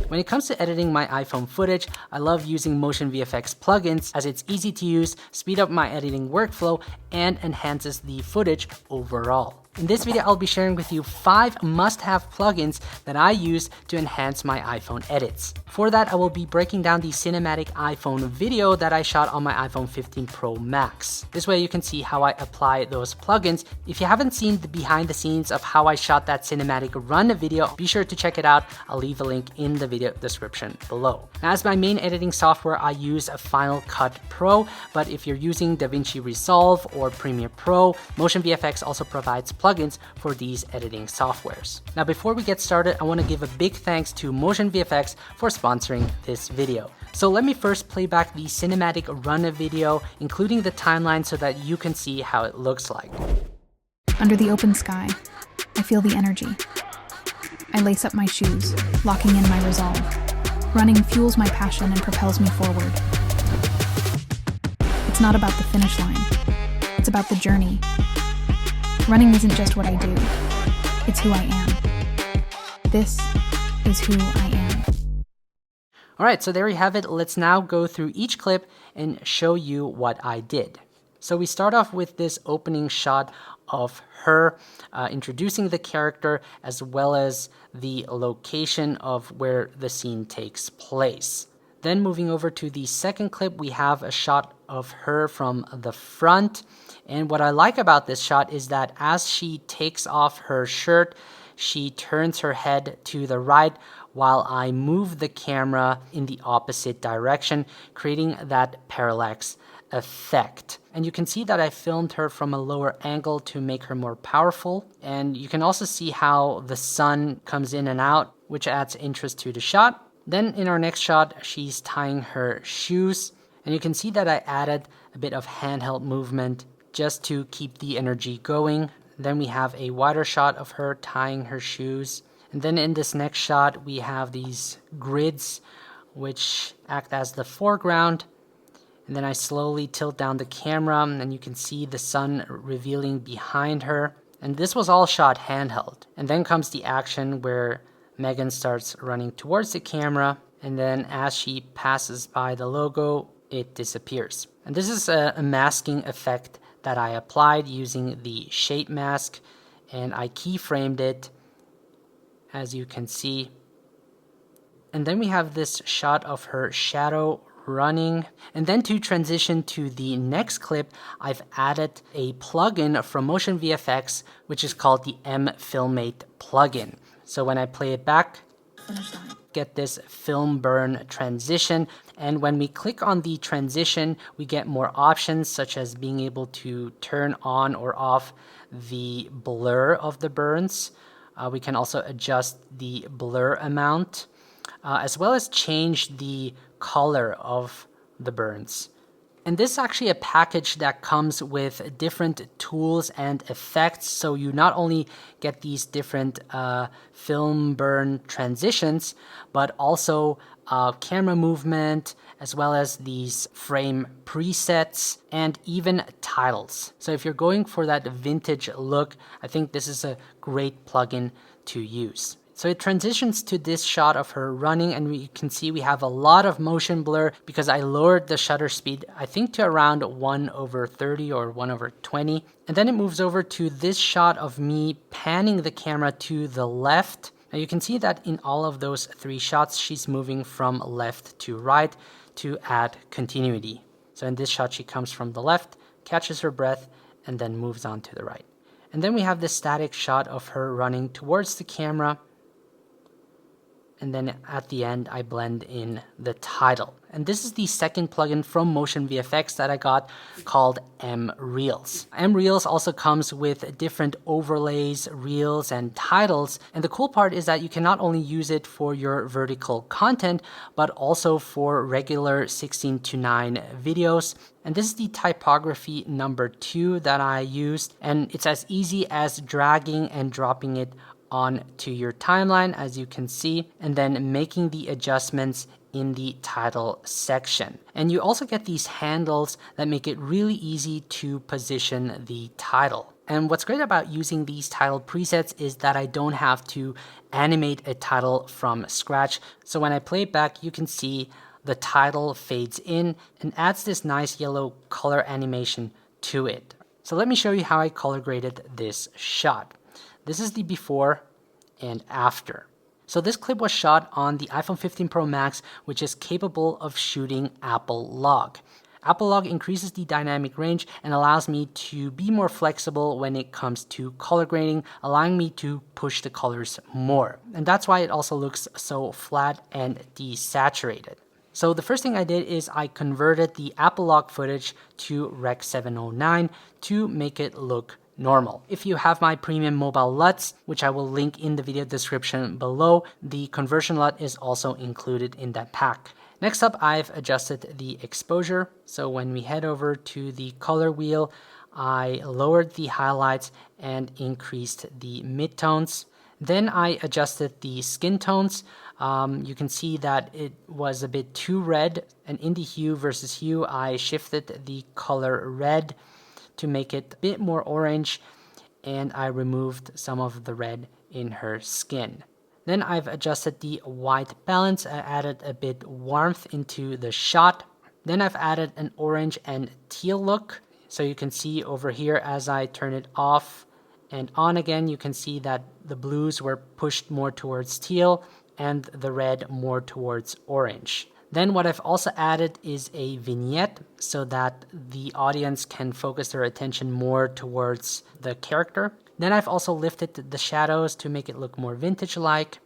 When it comes to editing my iPhone footage, I love using Motion VFX plugins as it's easy to use, speed up my editing workflow, and enhances the footage overall. In this video, I'll be sharing with you 5 must-have plugins that I use to enhance my iPhone edits. For that, I will be breaking down the cinematic iPhone video that I shot on my iPhone 15 Pro Max. This way you can see how I apply those plugins. If you haven't seen the behind the scenes of how I shot that cinematic run video, be sure to check it out. I'll leave a link in the video description below. Now, as my main editing software, I use Final Cut Pro, but if you're using DaVinci Resolve or Premiere Pro, Motion VFX also provides plugins for these editing softwares. Now, before we get started, I want to give a big thanks to Motion VFX for sponsoring this video. So let me first play back the cinematic run video, including the timeline so that you can see how it looks like. Under the open sky, I feel the energy. I lace up my shoes, locking in my resolve. Running fuels my passion and propels me forward. It's not about the finish line. It's about the journey. Running isn't just what I do. It's who I am. This is who I am. All right, so there you have it. Let's now go through each clip and show you what I did. So we start off with this opening shot of her introducing the character as well as the location of where the scene takes place. Then moving over to the second clip, we have a shot of her from the front. And what I like about this shot is that as she takes off her shirt, she turns her head to the right while I move the camera in the opposite direction, creating that parallax effect. And you can see that I filmed her from a lower angle to make her more powerful. And you can also see how the sun comes in and out, which adds interest to the shot. Then in our next shot, she's tying her shoes. And you can see that I added a bit of handheld movement just to keep the energy going. Then we have a wider shot of her tying her shoes. And then in this next shot, we have these grids which act as the foreground. And then I slowly tilt down the camera and you can see the sun revealing behind her. And this was all shot handheld. And then comes the action where Megan starts running towards the camera. And then as she passes by the logo, it disappears. And this is a masking effect that I applied using the shade mask. And I keyframed it, as you can see. And then we have this shot of her shadow running. And then to transition to the next clip, I've added a plugin from Motion VFX, which is called the M-Filmate plugin. So when I play it back, get this film burn transition. And when we click on the transition, we get more options such as being able to turn on or off the blur of the burns. We can also adjust the blur amount, as well as change the color of the burns. And this is actually a package that comes with different tools and effects. So you not only get these different film burn transitions, but also camera movement, as well as these frame presets and even titles. So if you're going for that vintage look, I think this is a great plugin to use. So it transitions to this shot of her running, and you can see we have a lot of motion blur because I lowered the shutter speed, I think, to around 1/30 or 1/20. And then it moves over to this shot of me panning the camera to the left. Now you can see that in all of those 3 shots, she's moving from left to right to add continuity. So in this shot, she comes from the left, catches her breath, and then moves on to the right. And then we have this static shot of her running towards the camera. And then at the end, I blend in the title. And this is the second plugin from Motion VFX that I got, called M-Reels. M-Reels also comes with different overlays, reels, and titles. And the cool part is that you can not only use it for your vertical content, but also for regular 16:9 videos. And this is the typography number 2 that I used. And it's as easy as dragging and dropping it onto your timeline, as you can see, and then making the adjustments in the title section. And you also get these handles that make it really easy to position the title. And what's great about using these title presets is that I don't have to animate a title from scratch. So when I play it back, you can see the title fades in and adds this nice yellow color animation to it. So let me show you how I color graded this shot. This is the before and after. So this clip was shot on the iPhone 15 Pro Max, which is capable of shooting Apple Log. Apple Log increases the dynamic range and allows me to be more flexible when it comes to color grading, allowing me to push the colors more. And that's why it also looks so flat and desaturated. So the first thing I did is I converted the Apple Log footage to Rec 709 to make it look normal. If you have my premium mobile LUTs, which I will link in the video description below, the conversion LUT is also included in that pack. Next up, I've adjusted the exposure. So when we head over to the color wheel, I lowered the highlights and increased the midtones. Then I adjusted the skin tones. You can see that it was a bit too red, and in the hue versus hue, I shifted the color red to make it a bit more orange, and I removed some of the red in her skin. Then I've adjusted the white balance. I added a bit warmth into the shot. Then I've added an orange and teal look. So you can see over here as I turn it off and on again, you can see that the blues were pushed more towards teal and the red more towards orange. Then what I've also added is a vignette so that the audience can focus their attention more towards the character. Then I've also lifted the shadows to make it look more vintage-like.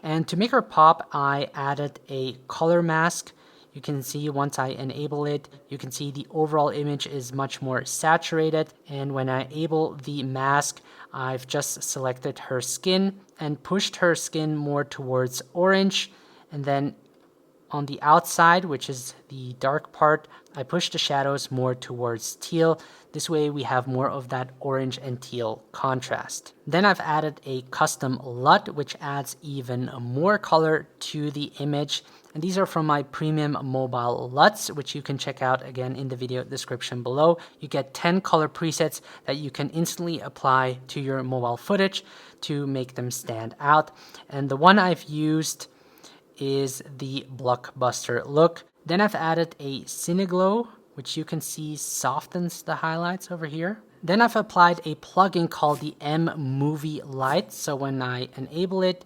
And to make her pop, I added a color mask. You can see once I enable it, you can see the overall image is much more saturated. And when I enable the mask, I've just selected her skin and pushed her skin more towards orange. And then on the outside, which is the dark part, I push the shadows more towards teal. This way we have more of that orange and teal contrast. Then I've added a custom LUT, which adds even more color to the image. And these are from my premium mobile LUTs, which you can check out again in the video description below. You get 10 color presets that you can instantly apply to your mobile footage to make them stand out. And the one I've used is the Blockbuster look. Then I've added a Cineglow, which you can see softens the highlights over here. Then I've applied a plugin called the M Movie Light. So when I enable it,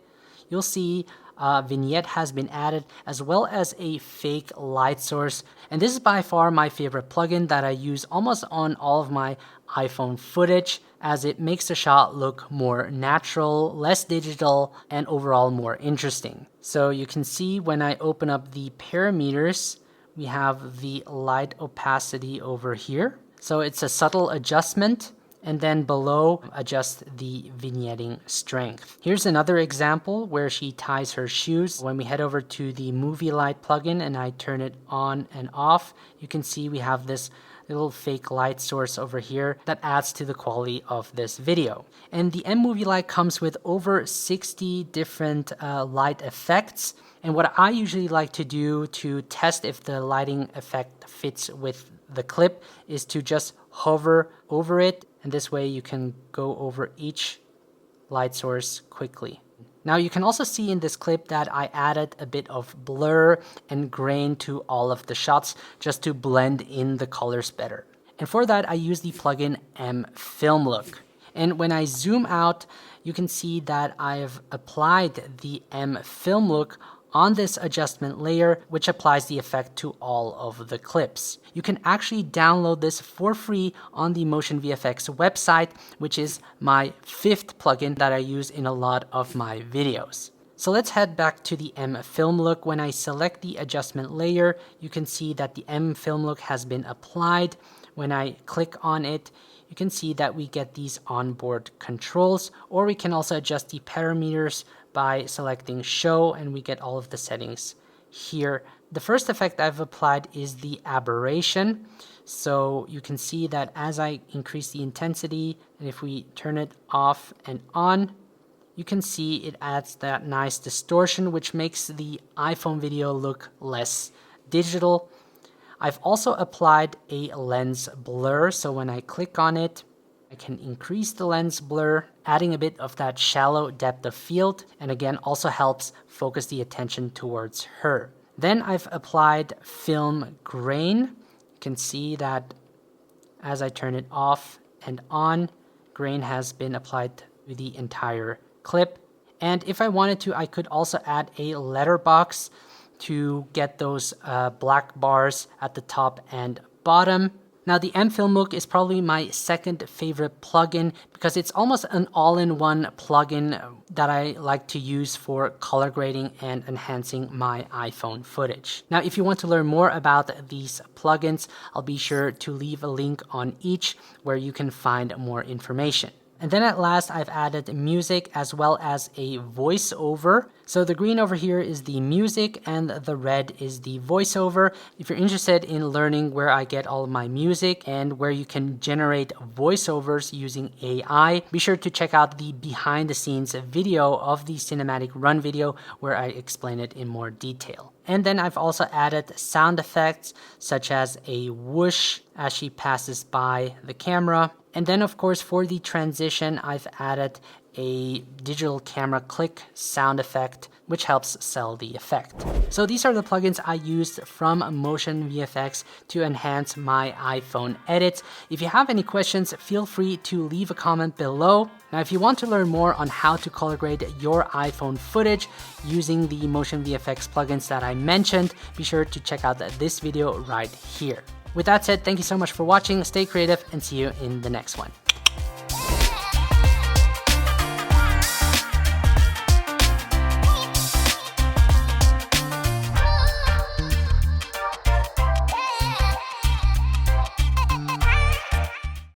you'll see a vignette has been added as well as a fake light source. And this is by far my favorite plugin that I use almost on all of my iPhone footage, as it makes the shot look more natural, less digital, and overall more interesting. So you can see when I open up the parameters, we have the light opacity over here. So it's a subtle adjustment. And then below, adjust the vignetting strength. Here's another example where she ties her shoes. When we head over to the Movie Light plugin and I turn it on and off, you can see we have this little fake light source over here that adds to the quality of this video. And the M Movie Light comes with over 60 different light effects. And what I usually like to do to test if the lighting effect fits with the clip is to just hover over it, and this way you can go over each light source quickly. Now you can also see in this clip that I added a bit of blur and grain to all of the shots just to blend in the colors better. And for that I use the plugin M Film Look. And when I zoom out, you can see that I've applied the M Film Look on this adjustment layer, which applies the effect to all of the clips. You can actually download this for free on the Motion VFX website, which is my 5th plugin that I use in a lot of my videos. So let's head back to the M Film Look. When I select the adjustment layer, you can see that the M Film Look has been applied. When I click on it, you can see that we get these onboard controls, or we can also adjust the parameters by selecting show, and we get all of the settings here. The first effect I've applied is the aberration. So you can see that as I increase the intensity, and if we turn it off and on, you can see it adds that nice distortion, which makes the iPhone video look less digital. I've also applied a lens blur. So when I click on it, I can increase the lens blur, adding a bit of that shallow depth of field, and again also helps focus the attention towards her. Then I've applied film grain. You can see that as I turn it off and on, grain has been applied to the entire clip. And if I wanted to, I could also add a letterbox to get those black bars at the top and bottom. Now the mFilmbook is probably my second favorite plugin because it's almost an all-in-one plugin that I like to use for color grading and enhancing my iPhone footage. Now if you want to learn more about these plugins, I'll be sure to leave a link on each where you can find more information. And then at last, I've added music as well as a voiceover. So the green over here is the music and the red is the voiceover. If you're interested in learning where I get all of my music and where you can generate voiceovers using AI, be sure to check out the behind the scenes video of the cinematic run video where I explain it in more detail. And then I've also added sound effects such as a whoosh as she passes by the camera. And then of course for the transition, I've added a digital camera click sound effect, which helps sell the effect. So these are the plugins I used from Motion VFX to enhance my iPhone edits. If you have any questions, feel free to leave a comment below. Now, if you want to learn more on how to color grade your iPhone footage using the Motion VFX plugins that I mentioned, be sure to check out this video right here. With that said, thank you so much for watching, stay creative, and see you in the next one.